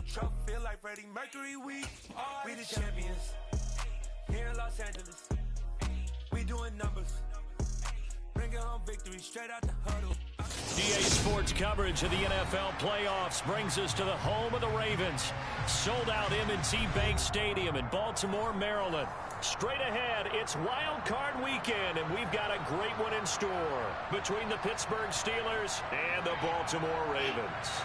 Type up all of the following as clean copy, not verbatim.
Feel like Freddie Mercury, we the champions. Here in Los Angeles, we doing numbers. Bringing home victory straight out the huddle. EA Sports coverage of the NFL playoffs brings us to the home of the Ravens. Sold out M&T Bank Stadium in Baltimore, Maryland. Straight ahead, it's Wild Card Weekend, and we've got a great one in store between the Pittsburgh Steelers and the Baltimore Ravens.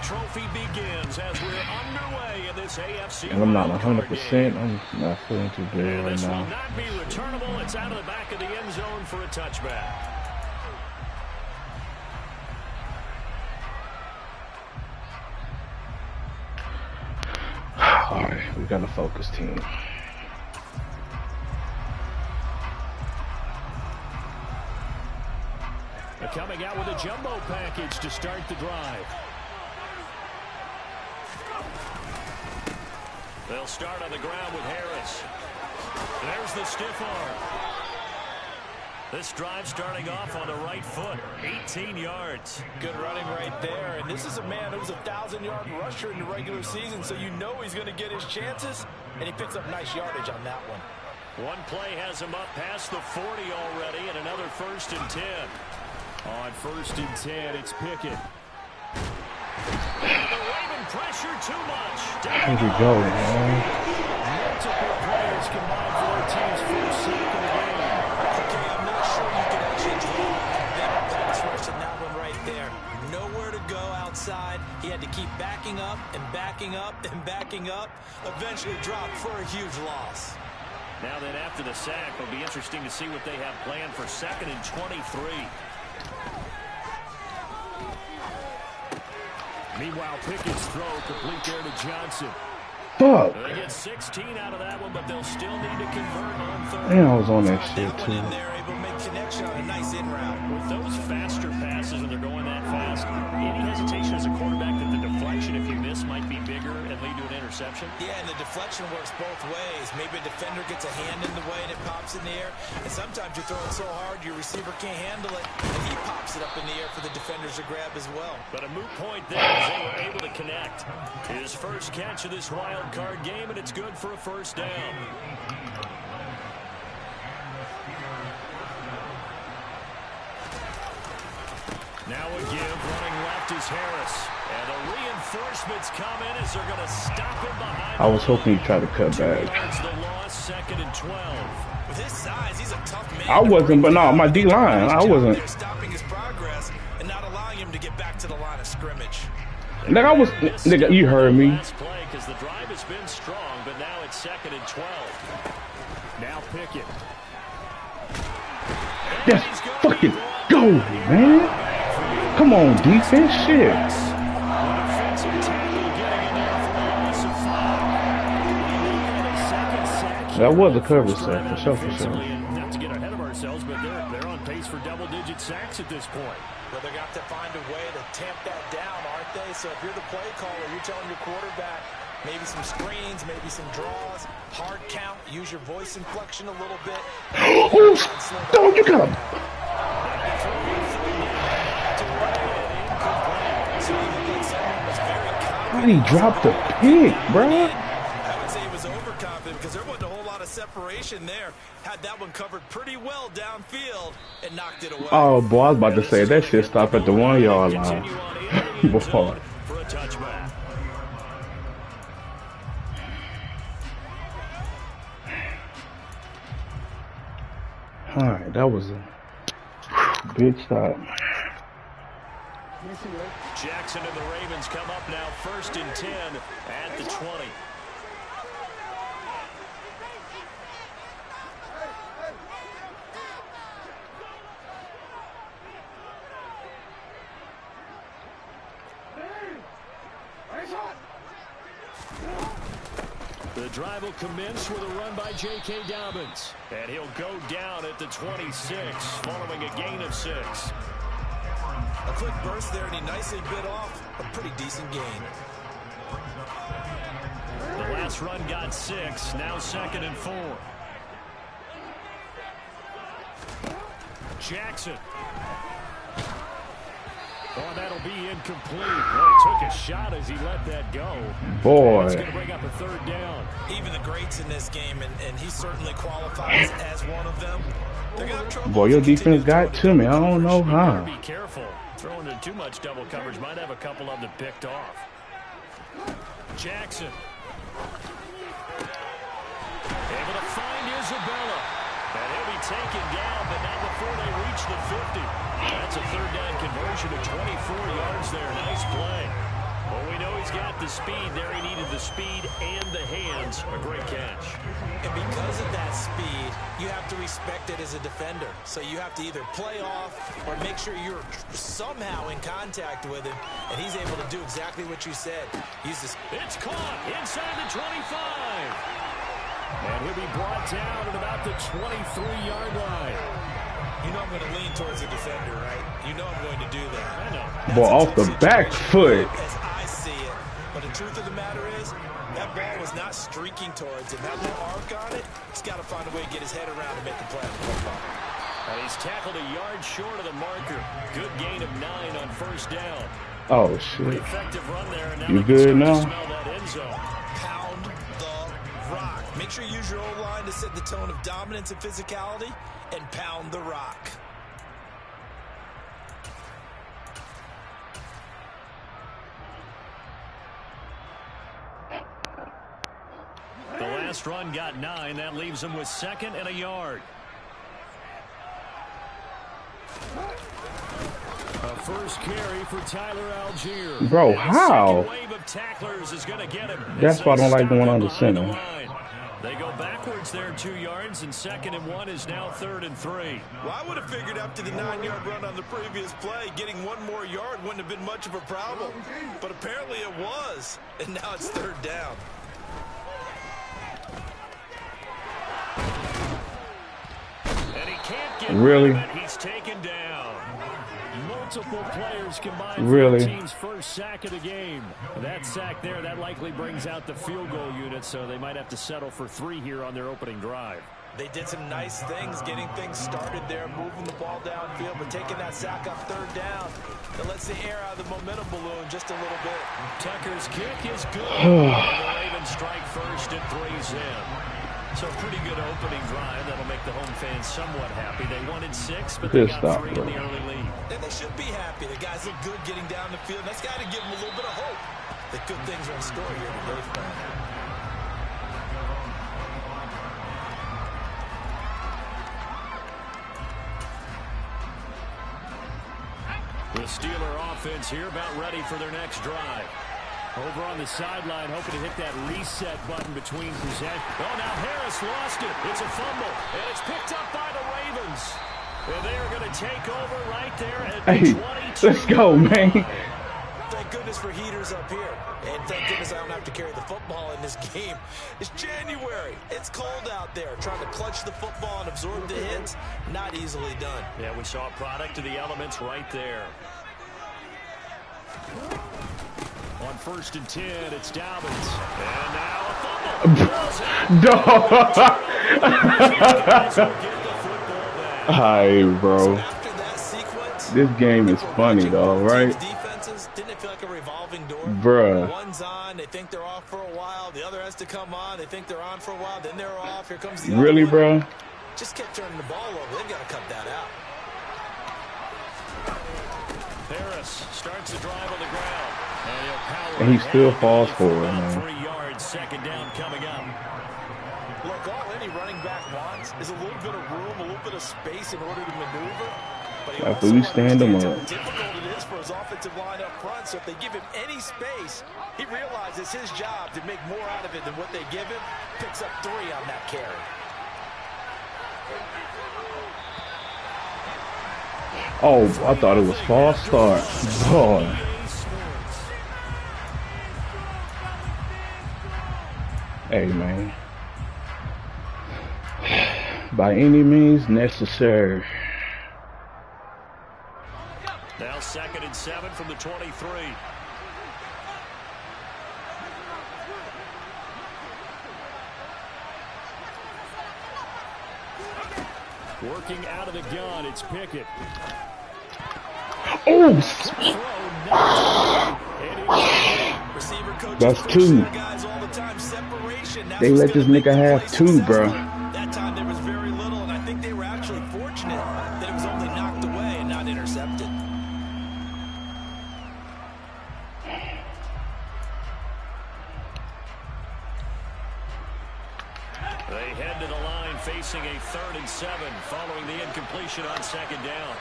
Trophy begins as we're underway in this AFC. And I'm not 100%. I'm not feeling too good right this now. Will not be returnable. It's out of the back of the end zone for a touchback. All right, we got a focus team. They're coming out with a jumbo package to start the drive. They'll start on the ground with Harris. There's the stiff arm. This drive starting off on the right foot. 18 yards. Good running right there. And this is a man who was a 1,000-yard rusher in the regular season, so you know he's going to get his chances, and he picks up nice yardage on that one. One play has him up past the 40 already, and another 1st and 10. On 1st and 10, it's Pickett. The Raven pressure too much. Here we go, man. Multiple players combined for their team's first sack of the game. Okay, I'm not sure you can actually draw a better pass rush than that one right there. Nowhere to go outside. He had to keep backing up and backing up and backing up. Eventually dropped for a huge loss. Now then, after the sack, it'll be interesting to see what they have planned for 2nd and 23. Meanwhile, Pickett's throw complete there to Johnson. Fuck. They get 16 out of that one, but they'll still need to convert on 3rd. Man, I was on that shit That one in there, able to make connection on a nice in route. With those faster passes and they're going that fast, any hesitation as a quarterback that the deflection, if you miss, might be bigger and lead to an interception? Yeah, and the deflection works both ways. Maybe a defender gets a hand in the way and it pops in the air. And sometimes you throw it so hard your receiver can't handle it, and he pops it up in the air for the defenders to grab as well. But a moot point there as they were able to connect. His first catch of this wild card game, and it's good for a 1st down. Now a give, running left is Harris. And the reinforcements come in as they're going to stop him behind. I was hoping he'd try to cut back. The loss, 2nd and 12. With his size, he's a tough man. I wasn't, but no, my D-line, I wasn't. They're stopping his progress and not allowing him to get back to the line of scrimmage. Nigga, I was, nigga, you heard me. Last play because the drive has been strong, but now it's 2nd and 12. Now Pickett. Let's fucking go, man. Come on, defense, shit. That was a cover sack, for sure, for sure. Not to get ahead of ourselves, but they're on pace for double-digit sacks at this point. Well, they're going to have to find a way to tamp that down, aren't they? So if you're the play caller, you're telling your quarterback maybe some screens, maybe some draws, hard count, use your voice inflection a little bit. Oh, you got him. Why did he drop the pick, bro? I would say he was overconfident because there wasn't a whole lot of separation there. Had that one covered pretty well downfield and knocked it away. Oh, boy, I was about to say that shit stopped at the 1 yard line. Before. For a touchback. All right, that was a big stop. Jackson and the Ravens come up now 1st and 10 at the 20. The drive will commence with a run by J.K. Dobbins. And he'll go down at the 26 following a gain of 6. A quick burst there, and he nicely bit off a pretty decent gain. The last run got 6, now 2nd and 4. Jackson. Oh, that'll be incomplete. Well, took a shot as he let that go. Boy. It's going to bring up a 3rd down. Even the greats in this game, and he certainly qualifies as one of them. They're going to have trouble. Boy, your defense got to me. I don't know how. Be careful. Throwing in too much double coverage might have a couple of them picked off. Jackson. Able to find Isabella. And he'll be taken down, but not before they reach the 50. That's a 3rd down conversion of 24 yards there. Nice play. Well, we know he's got the speed there. He needed the speed and the hands. A great catch. And because of that speed, you have to respect it as a defender. So you have to either play off or make sure you're somehow in contact with him. And he's able to do exactly what you said. It's caught inside the 25. And he'll be brought down at about the 23-yard line. You know I'm going to lean towards the defender, right? You know I'm going to do that. I know. Boy, off the back foot. As I see it. But the truth of the matter is, that ball was not streaking towards him. That little arc on it, he's got to find a way to get his head around and make the play on the football. And he's tackled a yard short of the marker. Good gain of 9 on 1st down. Oh, shit. Effective run there. And now You good now? smell that end zone. Pound the rock. Make sure you use your O-line to set the tone of dominance and physicality, and pound the rock. The last run got 9. That leaves him with 2nd and a yard. A first carry for Tyler Algier. Bro, how? Wave of tacklers is going to get him. That's why I don't like going under center. They go backwards there 2 yards, and 2nd and 1 is now 3rd and 3. Well, I would have figured after the 9-yard run on the previous play, getting 1 more yard wouldn't have been much of a problem. But apparently it was, and now it's 3rd down. And he can't get really? He's taken down. Multiple players combined really? for the team's first sack of the game. That sack there, that likely brings out the field goal unit, so they might have to settle for 3 here on their opening drive. They did some nice things, getting things started there, moving the ball downfield, but taking that sack on 3rd down. That lets the air out of the momentum balloon just a little bit. Tucker's kick is good. And the Ravens strike first and 3's in. So a pretty good opening drive. That'll make the home fans somewhat happy. They wanted 6, but they got 3 in the early lead. And they should be happy. The guys look good getting down the field. That's got to give them a little bit of hope that good things are in store here today for them. The Steeler offense here about ready for their next drive. Over on the sideline, hoping to hit that reset button between possessions. Oh, now Harris lost it. It's a fumble, and it's picked up by the Ravens. And they are going to take over right there at 22. Let's go, man. Thank goodness for heaters up here. And thank goodness I don't have to carry the football in this game. It's January. It's cold out there. Trying to clutch the football and absorb the hits, not easily done. Yeah, we saw a product of the elements right there. On 1st and 10, it's Dobbins. And now a fumble. Hi, bro. After that sequence, This game is funny, though, right? Defenses, didn't it feel like a revolving door? Bruh. One's on, they think they're off for a while. The other has to come on. They think they're on for a while. Then they're off. Here comes the other Really, one. bro? Just kept turning the ball over. They've got to cut that out. Harris starts the drive on the ground. And he still falls for it, man. 3 yards, 2nd down coming up. Look, all any running back wants is a little bit of room, a little bit of space in order to maneuver. But he After also we stand him understands up. how difficult it is for his offensive line up front. So if they give him any space, he realizes his job to make more out of it than what they give him. Picks up 3 on that carry. Oh, I thought it was false start. Boy. Hey, man. By any means necessary. Now 2nd and 7 from the 23. Working out of the gun, it's Pickett. Oh! That's 2. They let this nigga have 2, bro. That time there was very little, and I think they were actually fortunate that it was only knocked away and not intercepted. They head to the line facing a 3rd and 7 following the incompletion on 2nd down.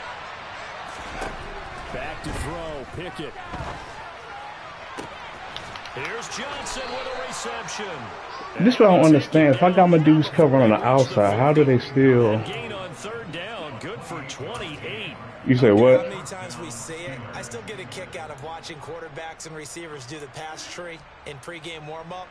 Back to throw, Pickett. Here's Johnson with a reception. This is what I don't understand. If I got my dudes covered on the outside, how do they still... Gain on 3rd down, good for 28. You say what? How many times we see it? I still get a kick out of watching quarterbacks and receivers do the pass tree in pregame warm-up.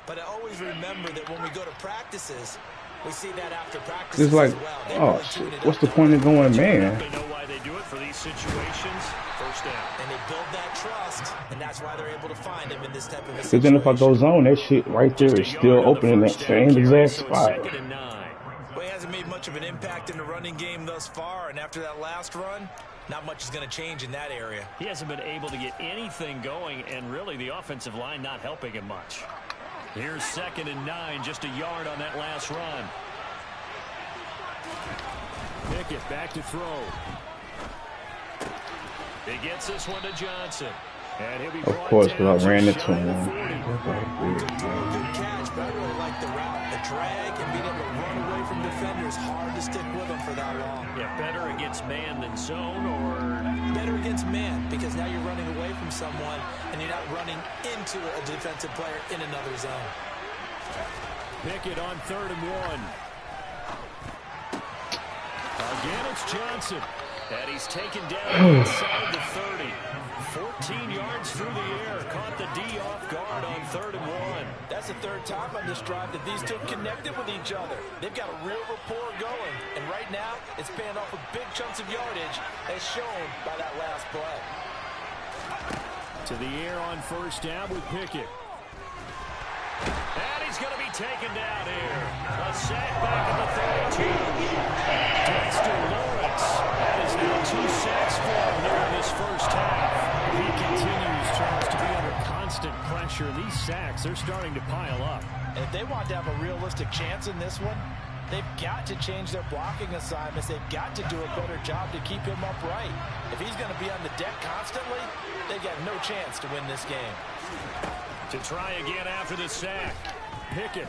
But I always remember that when we go to practices, we see that after practices It's like, as well. oh, shit, what's the point of going, man? They know why they do it for these situations. 1st down. And they build that trust, and that's why they're able to find him in this type of a Because situation. then if I go zone, that shit right there is still open in that same exact spot. 2nd and 9. Well, he hasn't made much of an impact in the running game thus far, and after that last run, not much is going to change in that area. He hasn't been able to get anything going, and really the offensive line not helping him much. Here's 2nd and 9, just a yard on that last run. Pickett back to throw. He gets this one to Johnson. And he'll be Of course, because I ran into him. Good catch, but I really like the route. The drag and being able to run away from defenders, hard to stick with them for that long. Yeah, better against man than zone, or... Better against man, because now you're running away from someone, and you're not running into a defensive player in another zone. Pickett on 3rd and 1. Again, it's Johnson. And he's taken down inside the 30. 14 yards through the air. Caught the D off guard on 3rd and 1. That's the 3rd time on this drive that these two connected with each other. They've got a real rapport going. And right now, it's paying off with big chunks of yardage, as shown by that last play. To the air on 1st down with Pickett. And he's going to be taken down here. A sack back at the 32. Dexter Lawrence. That is now 2 sacks for him here in this 1st half. He continues, Charles, to be under constant pressure. These sacks, they're starting to pile up. And if they want to have a realistic chance in this one, they've got to change their blocking assignments. They've got to do a better job to keep him upright. If he's going to be on the deck constantly, they've got no chance to win this game. To try again after the sack. Pickett.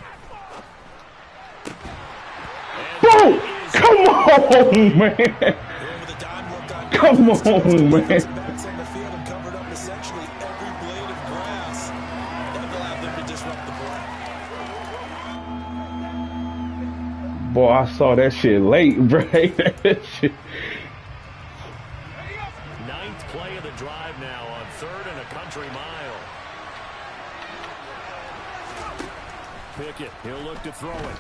Bro, come on, man. Come on, man. Boy, I saw that shit late, bro. That shit. 9th play of the drive now on 3rd and a country mile. Pickett, he'll look to throw it.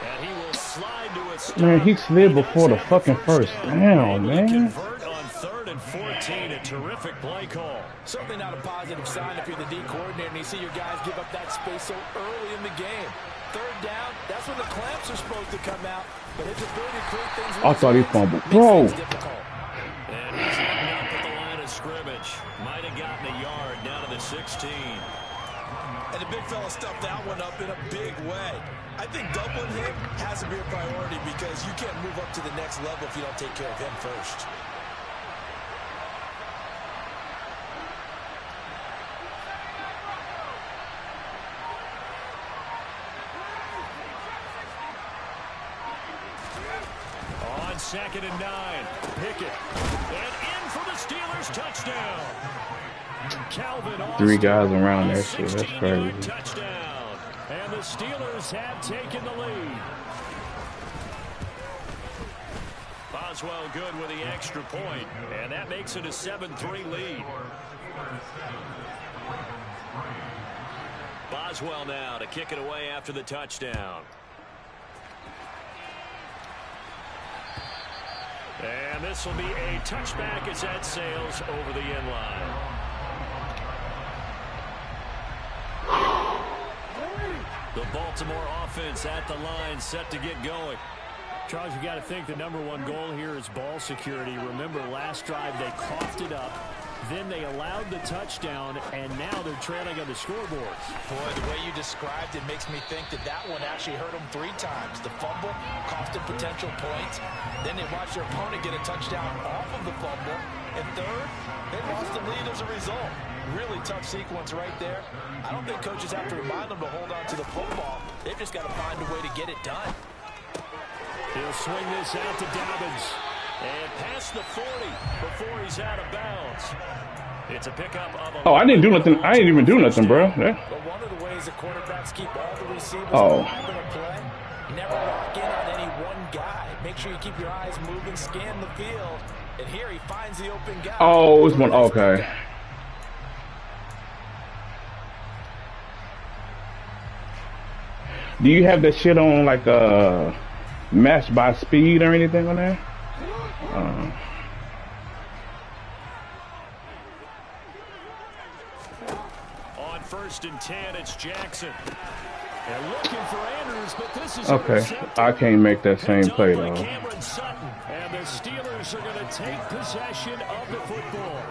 And he will slide to a stop. Man, he slid before the fucking 1st down, man. Convert on 3rd and 14. A terrific play call. Certainly not a positive sign if you're the D coordinator and you see your guys give up that space so early in the game. 3rd down, that's when the clamps are supposed to come out. But his ability to create things... I thought he fumbled. Bro. And he's heading up at the line of scrimmage. Might have gotten a yard down to the 16. And the big fella stuffed that one up in a big way. I think doubling him has to be a priority because you can't move up to the next level if you don't take care of him first. On 2nd and 9, Pickett. And in for the Steelers touchdown. Calvin Austin, 3 guys around that shit. That's crazy. Touchdown. And the Steelers have taken the lead. Boswell good with the extra point, and that makes it a 7-3 lead. Boswell now to kick it away after the touchdown. And this will be a touchback as that sails over the end line. The Baltimore offense at the line, set to get going. Charles, you got to think the #1 goal here is ball security. Remember, last drive they coughed it up. Then they allowed the touchdown, and now they're trailing on the scoreboard. Boy, the way you described it makes me think that that one actually hurt them 3 times. The fumble cost them potential points. Then they watched their opponent get a touchdown off of the fumble. And third, they lost the lead as a result. Really tough sequence right there. I don't think coaches have to remind them to hold on to the football. They've just got to find a way to get it done. He'll swing this out to Dobbins. And past the 40 before he's out of bounds. It's a pickup of Oh, I didn't do nothing. I didn't even do nothing, bro. But one of the ways the quarterbacks keep all the receivers in a play, never lock in on any one guy. Make sure you keep your eyes moving, scan the field. And here he finds the open guy. Oh, it was one. Okay. Do you have that shit on like matched by speed or anything on there? On 1st and 10, it's Jackson. They're looking for Andrews, but this is okay. I can't make that same play though. And the Steelers are going to take possession of the football.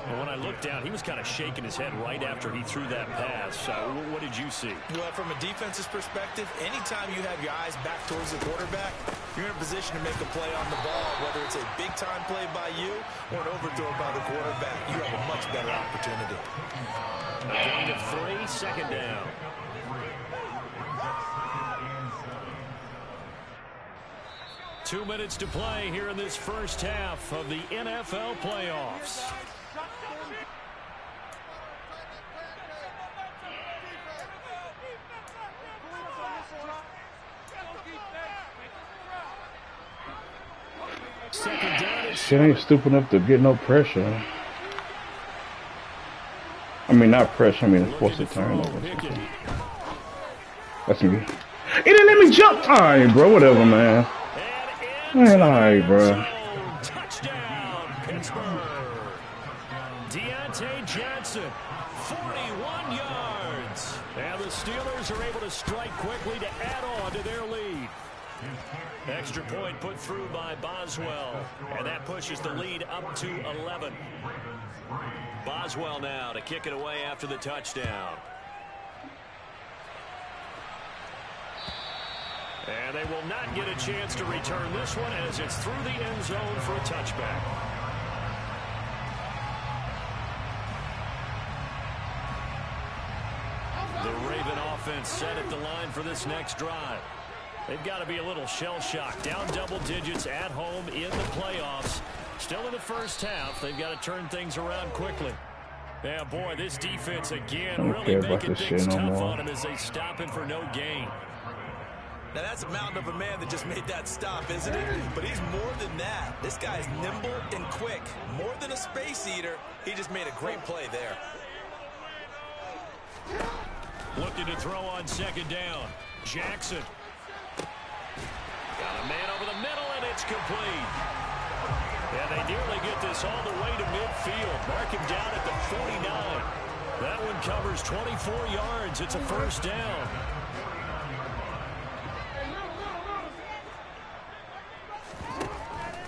And when I looked down, he was kind of shaking his head right after he threw that pass. What did you see? Well, from a defense's perspective, anytime you have your eyes back towards the quarterback, you're in a position to make a play on the ball, whether it's a big-time play by you or an overthrow by the quarterback. You have a much better opportunity. A gain of 3, second down. Two minutes to play here in this first half of the NFL playoffs. Second down. Shit ain't stupid enough to get no pressure. I mean, not pressure. I mean, force a turnover. That's me. He didn't let me jump. All right, bro. Whatever, man. Man, all right, bro. Touchdown, Pittsburgh. Deontay Johnson, 41 yards. And the Steelers are able to strike quickly to add on to their lead. Extra point put through by Boswell. And that pushes the lead up to 11. Boswell now to kick it away after the touchdown. And they will not get a chance to return this one as it's through the end zone for a touchback. The Raven offense set at the line for this next drive. They've got to be a little shell-shocked. Down double digits at home in the playoffs. Still in the first half. They've got to turn things around quickly. Yeah, boy, this defense again really making things tough on him as they stop him for no gain. Now, that's a mountain of a man that just made that stop, isn't it? But he's more than that. This guy's nimble and quick. More than a space eater, he just made a great play there. Looking to throw on second down. Jackson. Got a man over the middle, and it's complete. Yeah, they nearly get this all the way to midfield. Mark him down at the 49. That one covers 24 yards. It's a first down.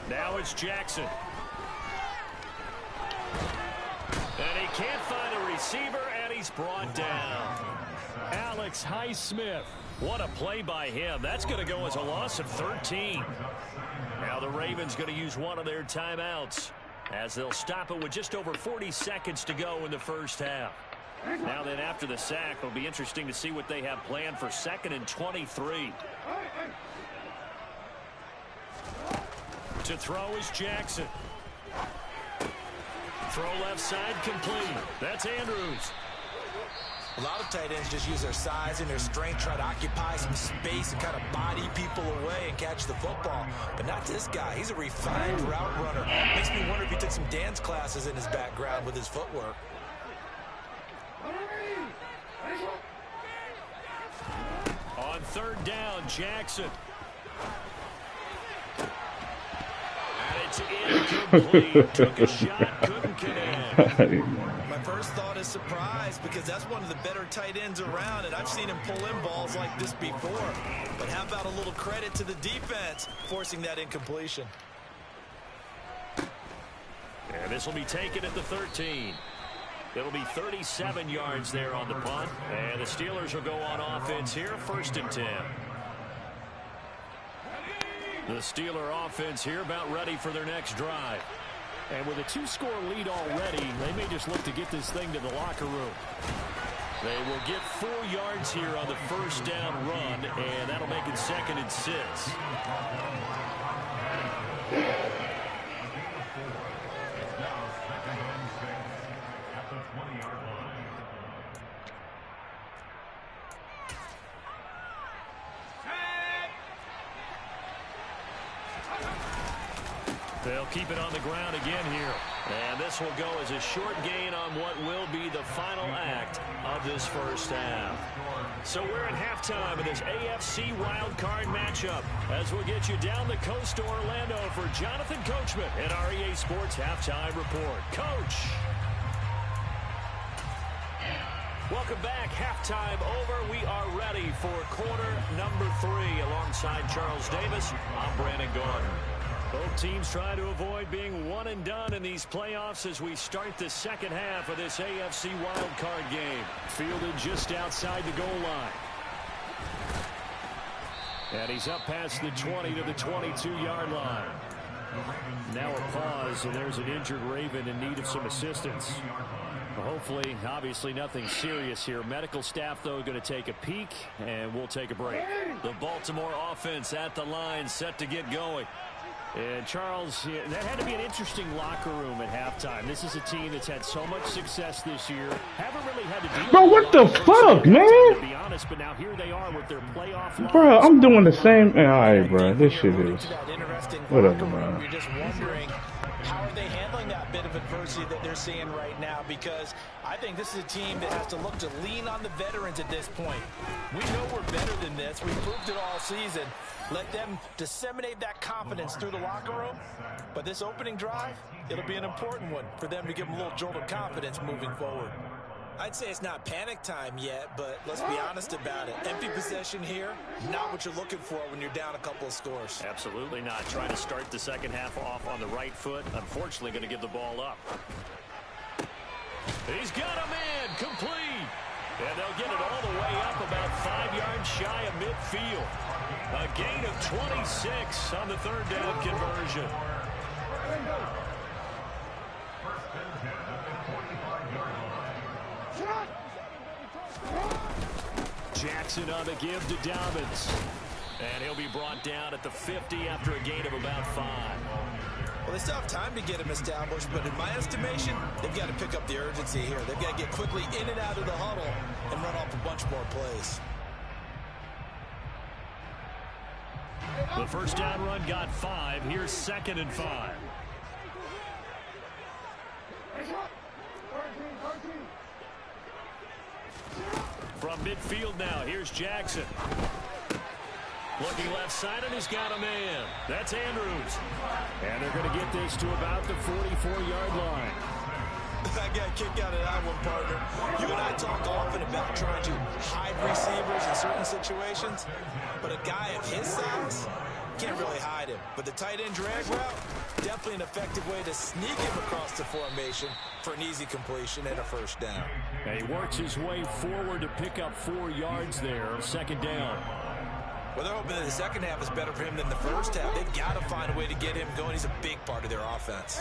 Now it's Jackson. And he can't find a receiver, and he's brought down. Alex Highsmith. What a play by him. That's going to go as a loss of 13. Now the Ravens going to use one of their timeouts as they'll stop it with just over 40 seconds to go in the first half. Now then, after the sack, it'll be interesting to see what they have planned for 2nd and 23. To throw is Jackson. Throw left side complete. That's Andrews. A lot of tight ends just use their size and their strength, try to occupy some space and kind of body people away and catch the football. But not this guy. He's a refined route runner. Makes me wonder if he took some dance classes in his background with his footwork. On 3rd down, Jackson. And it's incomplete. Took a shot, couldn't connect. My first thought is surprise because that's one of the better tight ends around, and I've seen him pull in balls like this before. But how about a little credit to the defense forcing that incompletion? And this will be taken at the 13. It'll be 37 yards there on the punt. And the Steelers will go on offense here, 1st and 10. The Steeler offense here about ready for their next drive. And with a 2-score lead already, they may just look to get this thing to the locker room. They will get 4 yards here on the first down run, and that'll make it 2nd and 6. They'll keep it on the ground again here. And this will go as a short gain on what will be the final act of this first half. So we're at halftime of this AFC wildcard matchup as we'll get you down the coast to Orlando for Jonathan Coachman at our EA Sports Halftime Report. Coach. Welcome back. Halftime over. We are ready for quarter number 3 alongside Charles Davis. I'm Brandon Gordon. Both teams trying to avoid being one and done in these playoffs as we start the second half of this AFC wildcard game. Fielded just outside the goal line. And he's up past the 20 to the 22-yard line. Now a pause, and there's an injured Raven in need of some assistance. Hopefully, obviously nothing serious here. Medical staff, though, going to take a peek, and we'll take a break. The Baltimore offense at the line, set to get going. And Charles, that had to be an interesting locker room at halftime. This is a team that's had so much success this year. Haven't really had to deal. Bro, what the fuck, man? To be honest, but now here they are with their playoff. Bro, I'm doing the same. Alright, bro, this shit is whatever, man. You're just wondering, how are they handling that bit of adversity that they're seeing right now? Because I think this is a team that has to look to lean on the veterans at this point. We know we're better than this. We've proved it all season. Let them disseminate that confidence through the locker room. But this opening drive, it'll be an important one for them to give them a little jolt of confidence moving forward. I'd say it's not panic time yet, but let's be honest about it. Empty possession here, not what you're looking for when you're down a couple of scores. Absolutely not. Trying to start the second half off on the right foot. Unfortunately, going to give the ball up. He's got him in. Complete. And they'll get it all the way up about 5 yards shy of midfield. A gain of 26 on the third down conversion. Jackson on the give to Dobbins. And he'll be brought down at the 50 after a gain of about 5. Well, they still have time to get him established, but in my estimation, they've got to pick up the urgency here. They've got to get quickly in and out of the huddle and run off a bunch more plays. The first down run got 5. Here's 2nd and 5. From midfield now, here's Jackson. Looking left side, and he's got a man. That's Andrews. And they're going to get this to about the 44-yard line. I got a kick out of that one, partner. You and I talk often about trying to hide receivers in certain situations, but a guy of his size can't really hide him. But the tight end drag route, definitely an effective way to sneak him across the formation for an easy completion and a first down. And he works his way forward to pick up 4 yards there, 2nd down. Well, they're hoping that the second half is better for him than the first half. They've got to find a way to get him going. He's a big part of their offense.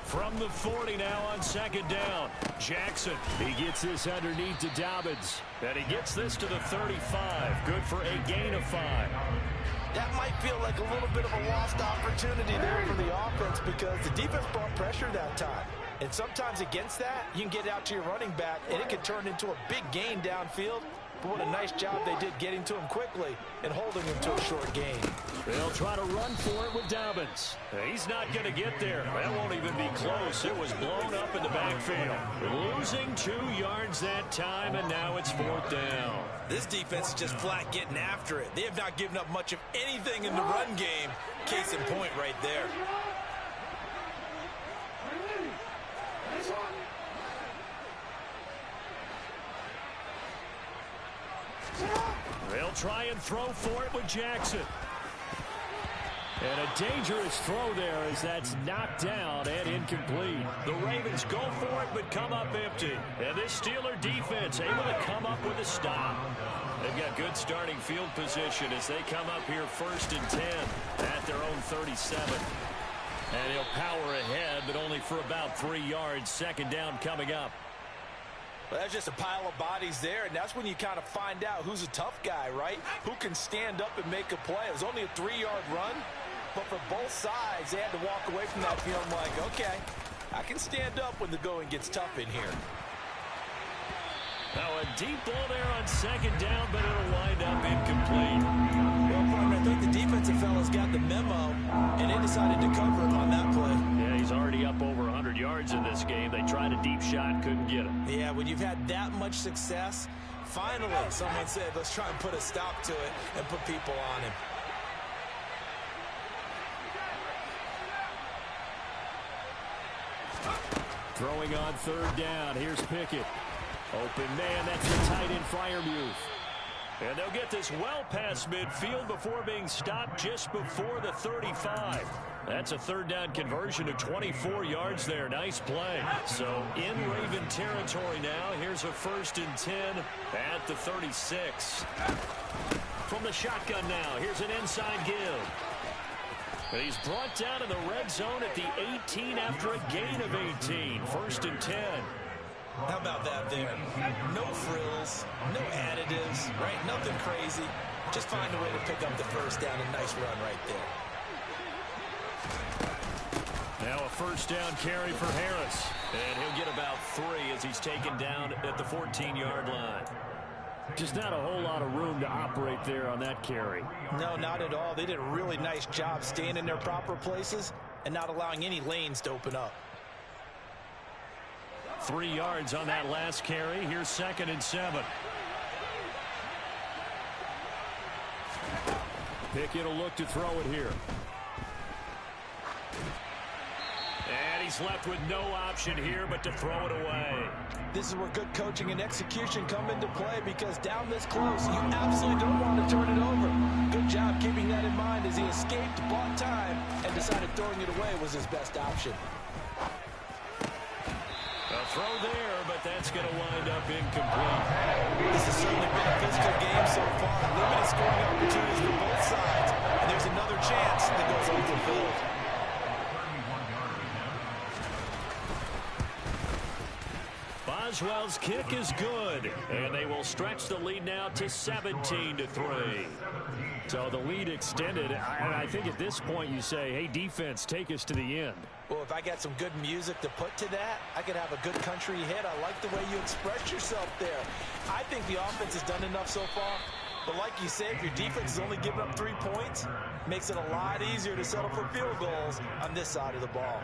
From the 40 now on 2nd down. Jackson, he gets this underneath to Dobbins. And he gets this to the 35. Good for a gain of 5. That might feel like a little bit of a lost opportunity there for the offense because the defense brought pressure that time. And sometimes against that, you can get out to your running back, and it can turn into a big gain downfield but what a nice job they did getting to him quickly and holding him to a short gain. They'll try to run for it with Dobbins. He's not going to get there. That won't even be close. It was blown up in the backfield. Losing 2 yards that time, and now it's 4th down. This defense is just flat getting after it. They have not given up much of anything in the run game. Case in point right there. They'll try and throw for it with Jackson. And a dangerous throw there as that's knocked down and incomplete. The Ravens go for it but come up empty. And this Steeler defense able to come up with a stop. They've got good starting field position as they come up here 1st and 10 at their own 37. And he'll power ahead, but only for about 3 yards. 2nd down coming up. Well, that's just a pile of bodies there, and that's when you kind of find out who's a tough guy, right? Who can stand up and make a play. It was only a 3-yard run, but for both sides, they had to walk away from that feeling like, okay, I can stand up when the going gets tough in here. Now a deep ball there on 2nd down, but it'll wind up incomplete. Well, partner, I think the defensive fellas got the memo, and they decided to cover him on that play. Yeah, he's already up over 100 yards in this game. They tried a deep shot, couldn't get it. Yeah, when you've had that much success, finally someone said, let's try and put a stop to it and put people on him. Throwing on 3rd down. Here's Pickett. Open man, that's the tight end Freiermuth. And they'll get this well past midfield before being stopped just before the 35. That's a 3rd down conversion of 24 yards there. Nice play. So in Raven territory now. Here's a 1st and 10 at the 36. From the shotgun now, here's an inside give. And he's brought down in the red zone at the 18 after a gain of 18. 1st and 10. How about that there? No frills, no additives, right? Nothing crazy. Just find a way to pick up the 1st down. A nice run right there. Now a 1st down carry for Harris. And he'll get about 3 as he's taken down at the 14-yard line. Just not a whole lot of room to operate there on that carry. No, not at all. They did a really nice job staying in their proper places and not allowing any lanes to open up. 3 yards on that last carry. Here's 2nd and 7. Pickett will look to throw it here. And he's left with no option here but to throw it away. This is where good coaching and execution come into play, because down this close, you absolutely don't want to turn it over. Good job keeping that in mind as he escaped, bought time, and decided throwing it away was his best option. A throw there, but that's going to wind up incomplete. This has certainly been a physical game so far. Limited scoring opportunities for both sides. And there's another chance that goes unfulfilled. Boswell's kick is good, and they will stretch the lead now to 17-3. So the lead extended, and I think at this point you say, hey, defense, take us to the end. Well, if I got some good music to put to that, I could have a good country hit. I like the way you express yourself there. I think the offense has done enough so far. But like you said, if your defense is only giving up 3 points, makes it a lot easier to settle for field goals on this side of the ball.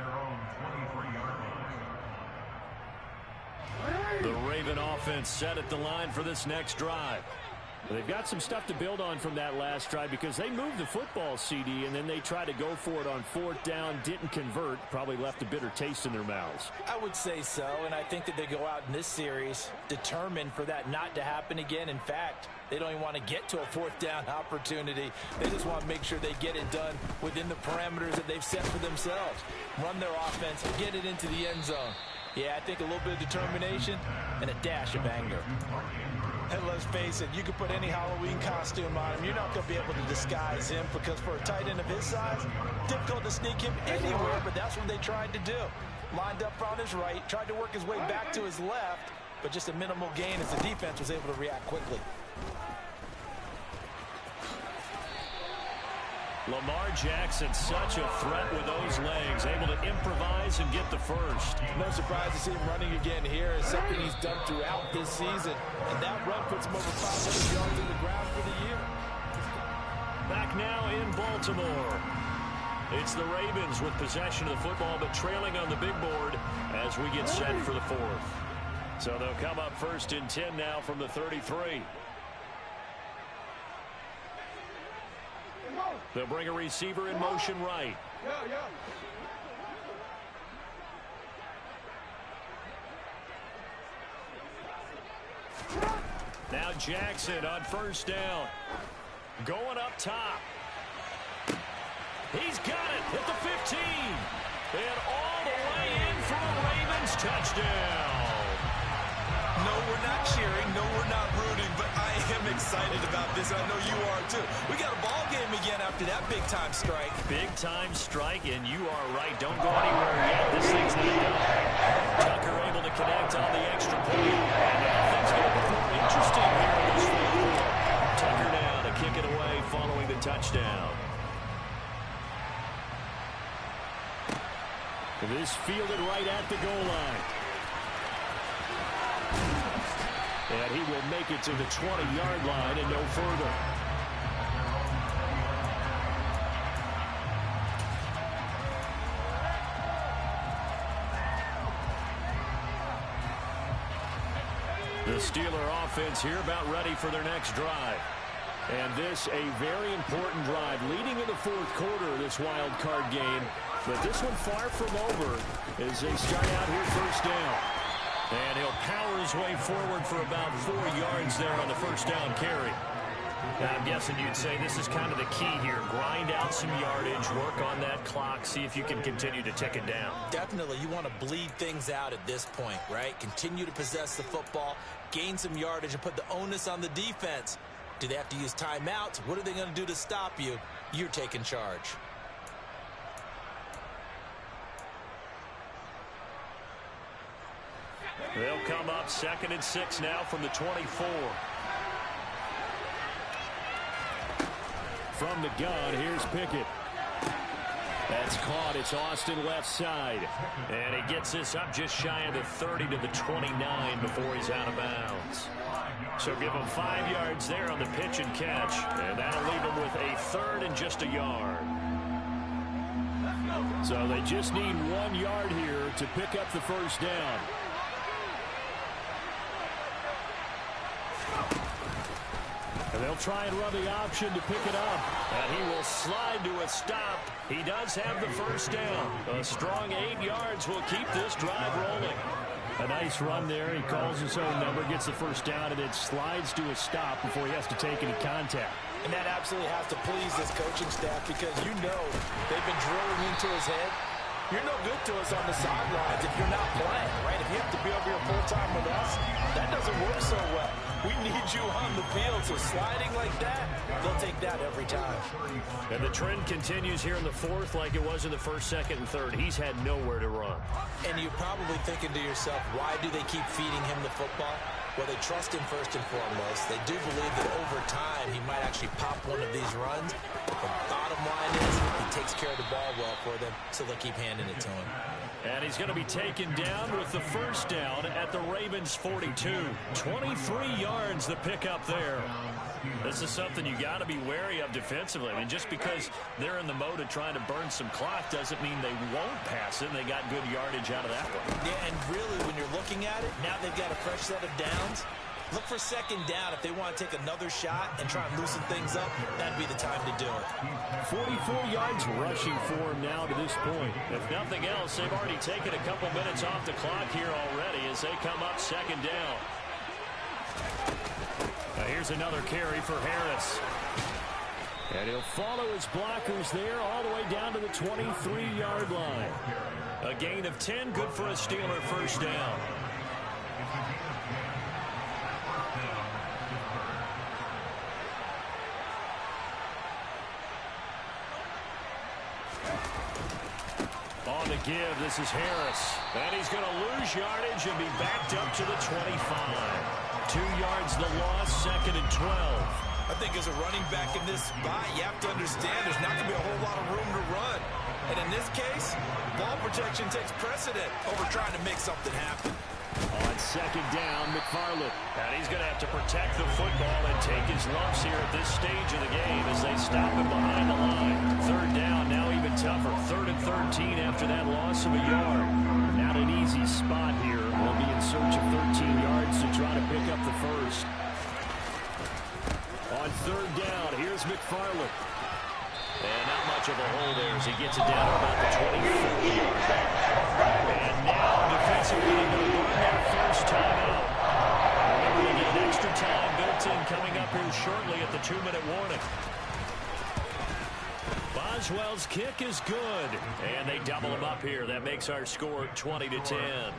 The Raven offense set at the line for this next drive. They've got some stuff to build on from that last drive because they moved the football, CD, and then they tried to go for it on 4th down, didn't convert, probably left a bitter taste in their mouths. I would say so, and I think that they go out in this series determined for that not to happen again. In fact, they don't even want to get to a 4th down opportunity. They just want to make sure they get it done within the parameters that they've set for themselves. Run their offense, get it into the end zone. Yeah, I think a little bit of determination and a dash of anger. And let's face it, you could put any Halloween costume on him. You're not going to be able to disguise him, because for a tight end of his size, difficult to sneak him anywhere, but that's what they tried to do. Lined up on his right, tried to work his way back to his left, but just a minimal gain as the defense was able to react quickly. Lamar Jackson, such a threat with those legs, able to improvise and get the first. No surprise to see him running again here. It's something he's done throughout this season. And that run puts him over 500 yards in the ground for the year. Back now in Baltimore. It's the Ravens with possession of the football, but trailing on the big board as we get set for the fourth. So they'll come up first and 10 now from the 33. They'll bring a receiver in motion right. Now Jackson on first down. Going up top. He's got it at the 15. And all the way in for a Ravens touchdown. No, we're not cheering. No, we're not rooting. But I am excited about this. I know you are, too. We got a ball game again after that big-time strike. Big-time strike, and you are right. Don't go anywhere yet. This thing's not done. Tucker able to connect on the extra point. And now things get a bit more interesting here in this fourth quarter. Tucker now to kick it away following the touchdown. This fielded right at the goal line. And he will make it to the 20-yard line and no further. The Steeler offense here about ready for their next drive. And this a very important drive leading in the fourth quarter of this wild card game. But this one far from over as they start out here first down. And he'll power his way forward for about 4 yards there on the first down carry. Now, I'm guessing you'd say this is kind of the key here. Grind out some yardage, work on that clock, see if you can continue to tick it down. Definitely, you want to bleed things out at this point, right? Continue to possess the football, gain some yardage, and put the onus on the defense. Do they have to use timeouts? What are they going to do to stop you? You're taking charge. They'll come up 2nd and 6 now from the 24. From the gun, here's Pickett. That's caught. It's Austin left side. And he gets this up just shy of the 30 to the 29 before he's out of bounds. So give him 5 yards there on the pitch and catch. And that'll leave him with a 3rd and just a yard. So they just need 1 yard here to pick up the first down. And they'll try and run the option to pick it up. And he will slide to a stop. He does have the first down. A strong 8 yards will keep this drive rolling. A nice run there. He calls his own number, gets the first down, and then slides to a stop before he has to take any contact. And that absolutely has to please this coaching staff because you know they've been drilling into his head. You're no good to us on the sidelines if you're not playing, right? If you have to be over here full-time with us, that doesn't work so well. We need you on the field, so sliding like that, they'll take that every time. And the trend continues here in the fourth like it was in the first, second, and third. He's had nowhere to run. And you're probably thinking to yourself, why do they keep feeding him the football? Well, they trust him first and foremost. They do believe that over time he might actually pop one of these runs. The bottom line is he takes care of the ball well for them, so they'll keep handing it to him. And he's going to be taken down with the first down at the Ravens' 42. 23 yards the pickup there. This is something you got to be wary of defensively. I mean, just because they're in the mode of trying to burn some clock doesn't mean they won't pass it. They got good yardage out of that one. Yeah, and really, when you're looking at it, now they've got a fresh set of downs. Look for second down if they want to take another shot and try and loosen things up. That'd be the time to do it. 44 yards rushing for him now to this point. If nothing else, they've already taken a couple minutes off the clock here already as they come up second down. Now here's another carry for Harris. And he'll follow his blockers there all the way down to the 23-yard line. A gain of 10, good for a Steeler first down. On the give, this is Harris. And he's going to lose yardage and be backed up to the 25. 2 yards the loss, 2nd and 12. I think as a running back in this spot, you have to understand there's not going to be a whole lot of room to run. And in this case, ball protection takes precedent over trying to make something happen. On second down, McFarland. And he's going to have to protect the football and take his lumps here at this stage of the game as they stop him behind the line. Third down, now even tougher. 3rd and 13 after that loss of a yard. Not an easy spot here. They'll be in search of 13 yards to try to pick up the first. On third down, here's McFarland. And not much of a hole there as he gets it down about the 24-yard line. And now defensively they're going to run their first time out. Remember, they get extra time built in coming up here shortly at the 2-minute warning. Boswell's kick is good. And they double him up here. That makes our score 20-10.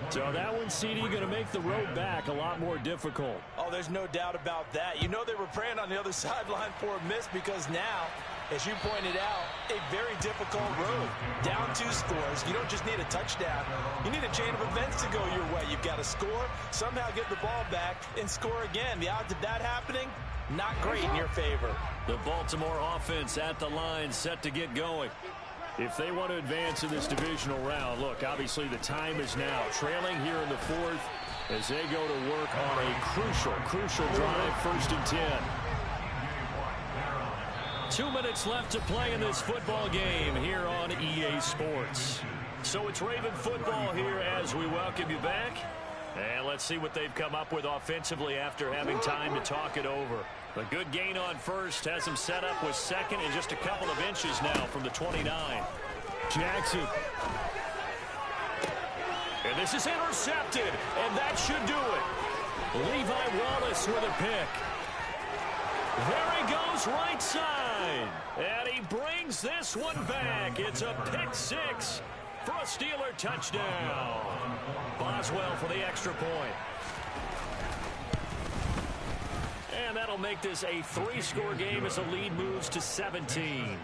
So that one, CD, going to make the road back a lot more difficult. Oh, there's no doubt about that. You know they were praying on the other sideline for a miss because now, as you pointed out, a very difficult road. Down 2 scores. You don't just need a touchdown. You need a chain of events to go your way. You've got to score, somehow get the ball back, and score again. The odds of that happening, not great in your favor. The Baltimore offense at the line set to get going. If they want to advance in this divisional round, look, obviously the time is now. Trailing here in the 4th as they go to work on a crucial drive, 1st and 10. 2 minutes left to play in this football game here on EA Sports. So it's Raven football here as we welcome you back. And let's see what they've come up with offensively after having time to talk it over. A good gain on first has him set up with second and just a couple of inches now from the 29. Jackson. And this is intercepted, and that should do it. Levi Wallace with a pick. There he goes right side. And he brings this one back. It's a pick 6 for a Steeler touchdown. Boswell for the extra point. And that'll make this a 3-score game as the lead moves to 17.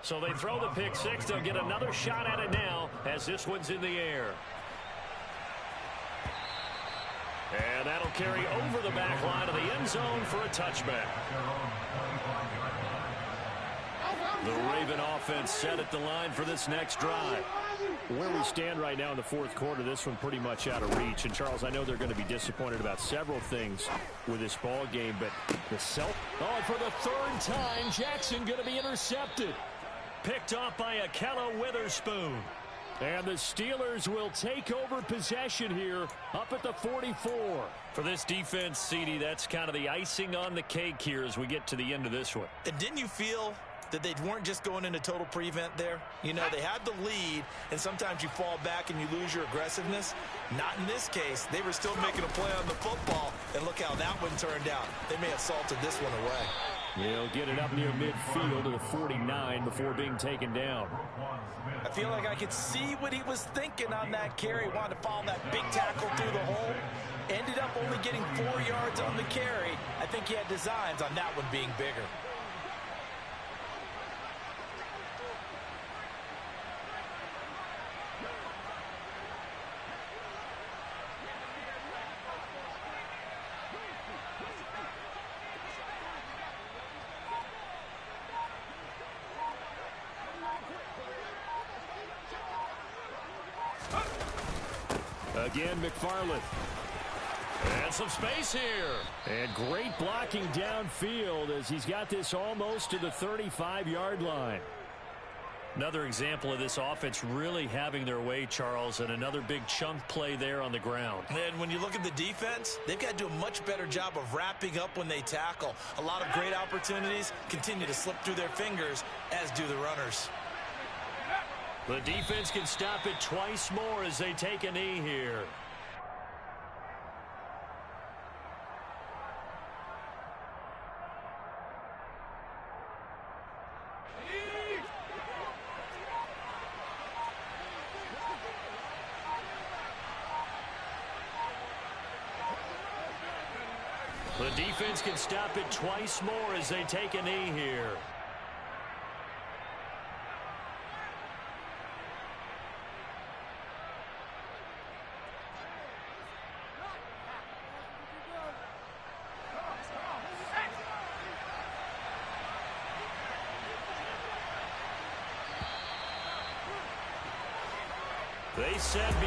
So they throw the pick 6. They'll get another shot at it now as this one's in the air. And that'll carry over the back line of the end zone for a touchback. The Raven offense set at the line for this next drive. Where we stand right now in the 4th quarter, this one pretty much out of reach. And, Charles, I know they're going to be disappointed about several things with this ball game, but the Oh, and for the 3rd time, Jackson going to be intercepted. Picked off by Akella Witherspoon. And the Steelers will take over possession here up at the 44. For this defense, CD, that's kind of the icing on the cake here as we get to the end of this one. And didn't you feel that they weren't just going into total prevent there? You know, they had the lead, and sometimes you fall back and you lose your aggressiveness. Not in this case. They were still making a play on the football, and look how that one turned out. They may have salted this one away. He'll get it up near midfield to the 49 before being taken down. I feel like I could see what he was thinking on that carry. Wanted to follow that big tackle through the hole. Ended up only getting 4 yards on the carry. I think he had designs on that one being bigger. Again, McFarland. And some space here. And great blocking downfield as he's got this almost to the 35-yard line. Another example of this offense really having their way, Charles, and another big chunk play there on the ground. And when you look at the defense, they've got to do a much better job of wrapping up when they tackle. A lot of great opportunities continue to slip through their fingers, as do the runners. The defense can stop it twice more as they take a knee here. The defense can stop it twice more as they take a knee here. Race set.